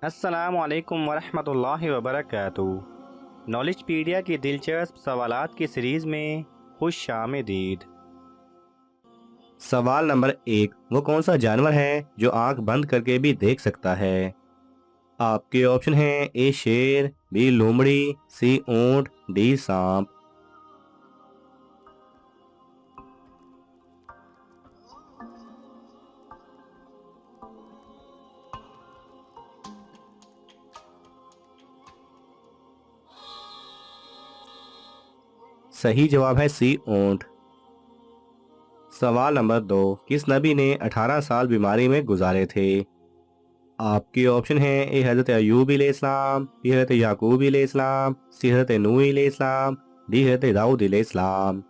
अस्सलाम वालेकुम वरहमतुल्लाहि वबरकातुहू। नॉलेजपीडिया की दिलचस्प सवालात की सीरीज़ में खुश आमदीद। सवाल नंबर 1, वो कौन सा जानवर है जो आंख बंद करके भी देख सकता है? आपके ऑप्शन हैं ए शेर, बी लोमड़ी, सी ऊंट, डी सांप। सही जवाब है सी ऊंट। सवाल नंबर 2, किस नबी ने 18 साल बीमारी में गुजारे थे? आपके ऑप्शन हैं ए हज़रत अयूब अलैहिस्सलाम, बी हज़रत याकूब अलैहिस्सलाम, सी हज़रत नूह अलैहिस्सलाम, डी हज़रत दाऊद अलैहिस्सलाम।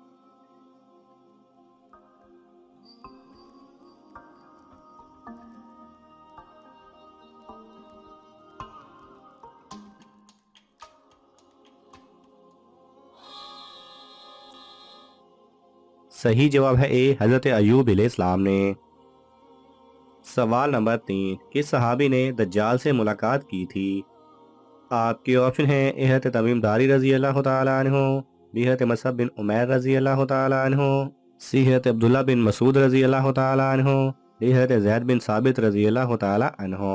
सही जवाब है ए हज़रत अयूब अलैहिस्सलाम ने। सवाल नंबर 3, किस सहाबी ने दज्जाल से मुलाकात की थी? आपके ऑप्शन हैं ए हज़रत तमीम दारी रजी अल्लाह तआला अन्हु, बी हज़रत मसअब बिन उमैर रजी अल्लाह तआला अन्हु, सी हज़रत अब्दुल्ला बिन मसूद रजी अल्लाह तआला अन्हु, डी हज़रत ज़ैद बिन साबित रजी अल्लाह तआला अन्हु।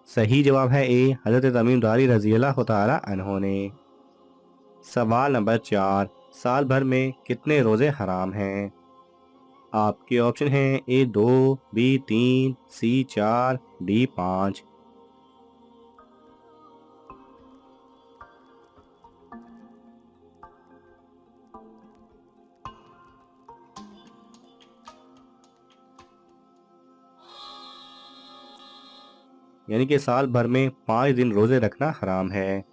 सही जवाब है ए हज़रत तमीम दारी रजी अल्लाह तआला अन्हु ने। सवाल नंबर 4, साल भर में कितने रोज़े हराम हैं? आपके ऑप्शन हैं ए 2, बी 3, सी 4, डी 5। यानी कि साल भर में 5 दिन रोजे रखना हराम है।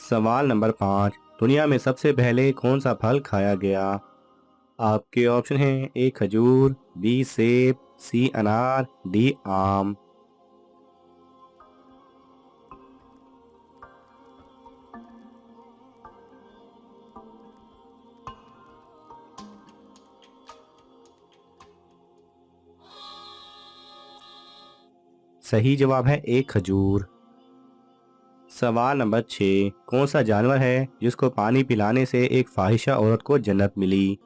सवाल नंबर 5, दुनिया में सबसे पहले कौन सा फल खाया गया? आपके ऑप्शन हैं ए खजूर, बी सेब, सी अनार, डी आम। सही जवाब है ए खजूर। सवाल नंबर 6, कौन सा जानवर है जिसको पानी पिलाने से एक फाहिशा औरत को जन्नत मिली?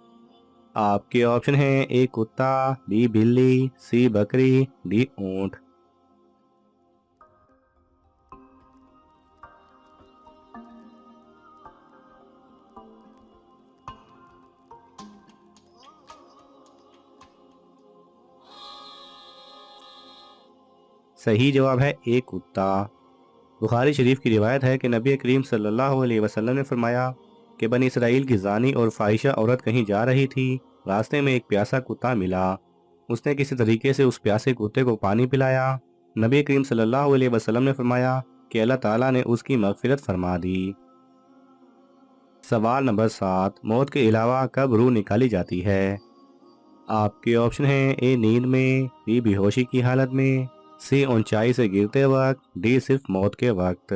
आपके ऑप्शन हैं ए कुत्ता, बी बिल्ली, सी बकरी, डी ऊंट। सही जवाब है ए कुत्ता। बुखारी शरीफ की रिवायत है कि नबी करीम सल्लल्लाहु अलैहि वसल्लम ने फरमाया कि बनी इसराइल की जानी और फाहिशा औरत कहीं जा रही थी। रास्ते में एक प्यासा कुत्ता मिला। उसने किसी तरीके से उस प्यासे कुत्ते को पानी पिलाया। नबी करीम सल्लल्लाहु अलैहि वसल्लम ने फरमाया कि अल्लाह ताला ने उसकी मगफिरत फरमा दी। सवाल नंबर 7, मौत के अलावा कब रूह निकाली जाती है? आपके ऑप्शन हैं ए नींद में, बी बेहोशी की हालत में, सी ऊंचाई से गिरते वक्त, डी सिर्फ मौत के वक्त।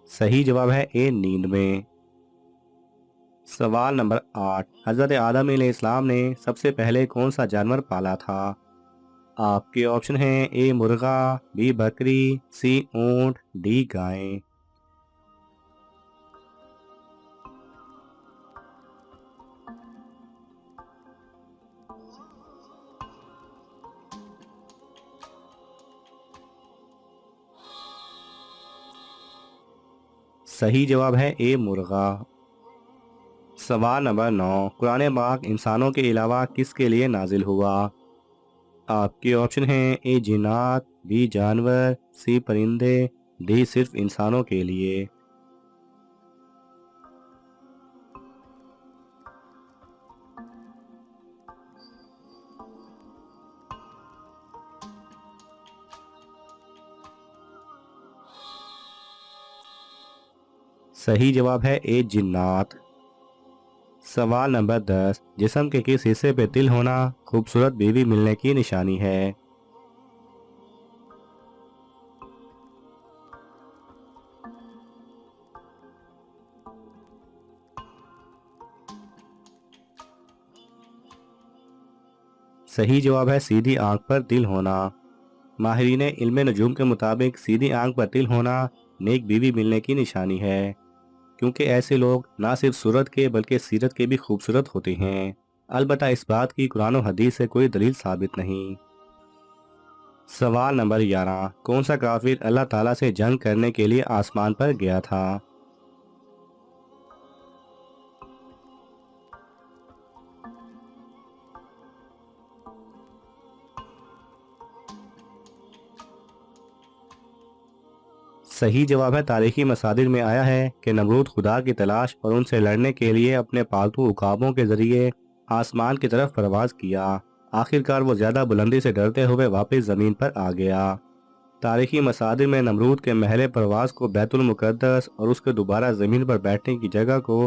सही जवाब है ए नींद में। सवाल नंबर 8, हज़रत आदम अलैहिस्सलाम ने सबसे पहले कौन सा जानवर पाला था? आपके ऑप्शन हैं ए मुर्गा, बी बकरी, सी ऊंट, डी गाय। सही जवाब है ए मुर्गा। सवाल नंबर 9, कुरान पाक इंसानों के अलावा किसके लिए नाजिल हुआ? आपके ऑप्शन हैं ए जिन्नात, बी जानवर, सी परिंदे, डी सिर्फ इंसानों के लिए। सही जवाब है ए जिन्नात। सवाल नंबर 10, जिस्म के किस हिस्से पे तिल होना खूबसूरत बीवी मिलने की निशानी है? सही जवाब है सीधी आंख पर तिल होना। माहिरीन इल्म नजूम के मुताबिक सीधी आंख पर तिल होना नेक बीवी मिलने की निशानी है, क्योंकि ऐसे लोग ना सिर्फ सूरत के बल्कि सीरत के भी खूबसूरत होते हैं। अलबत्ता इस बात की कुरान और हदीस से कोई दलील साबित नहीं। सवाल नंबर 11, कौन सा काफिर अल्लाह ताला से जंग करने के लिए आसमान पर गया था? सही जवाब है तारीखी मसादिर में आया है कि नमरूद खुदा की तलाश और उनसे लड़ने के लिए अपने पालतू उकाबों के जरिए आसमान की तरफ परवाज किया। आखिरकार वो ज्यादा बुलंदी से डरते हुए वापस जमीन पर आ गया। तारीखी मसादिर में नमरूद के महल परवाज को बैतुल मुकद्दस और उसके दोबारा जमीन पर बैठने की जगह को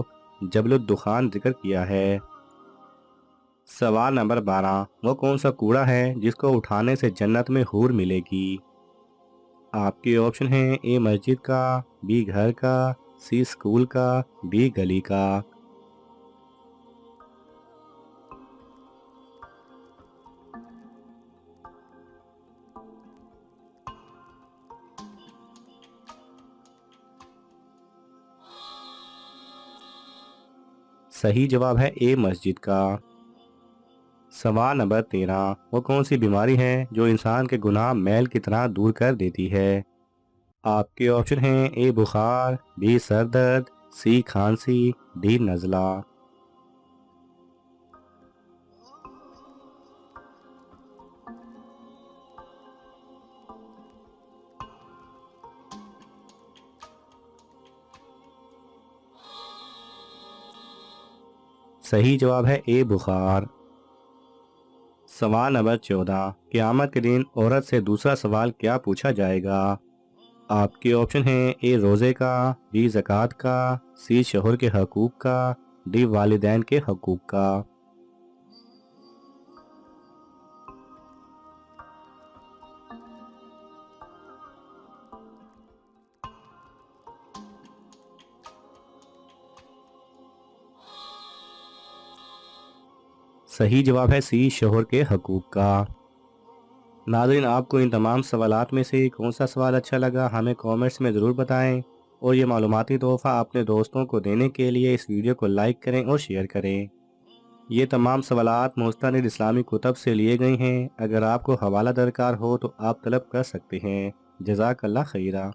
जबलुद दुखान जिक्र किया है। सवाल नंबर 12, वो कौन सा कूड़ा है जिसको उठाने से जन्नत में हूर मिलेगी? आपके ऑप्शन हैं ए मस्जिद का, बी घर का, सी स्कूल का, डी गली का। सही जवाब है ए मस्जिद का। सवाल नंबर 13, वो कौन सी बीमारी है जो इंसान के गुनाह मैल की तरह दूर कर देती है? आपके ऑप्शन हैं ए बुखार, बी सर दर्द, सी खांसी, डी नज़ला। सही जवाब है ए बुखार। सवाल नंबर 14, क़यामत के दिन औरत से दूसरा सवाल क्या पूछा जाएगा? आपके ऑप्शन हैं ए रोज़े का, बी ज़कात का, सी शोहर के हकूक़ का, डी वालिदैन के हकूक़ का। सही जवाब है सी शोहर के हकूक़ का। नाज़रीन, आपको इन तमाम सवालात में से कौन सा सवाल अच्छा लगा हमें कमेंट्स में ज़रूर बताएं, और ये मालूमाती तोहफ़ा अपने दोस्तों को देने के लिए इस वीडियो को लाइक करें और शेयर करें। ये तमाम सवालात मुस्तनिद इस्लामी कुतब से लिए गए हैं। अगर आपको हवाला दरकार हो तो आप तलब कर सकते हैं। जज़ाकल्लाह खैरा।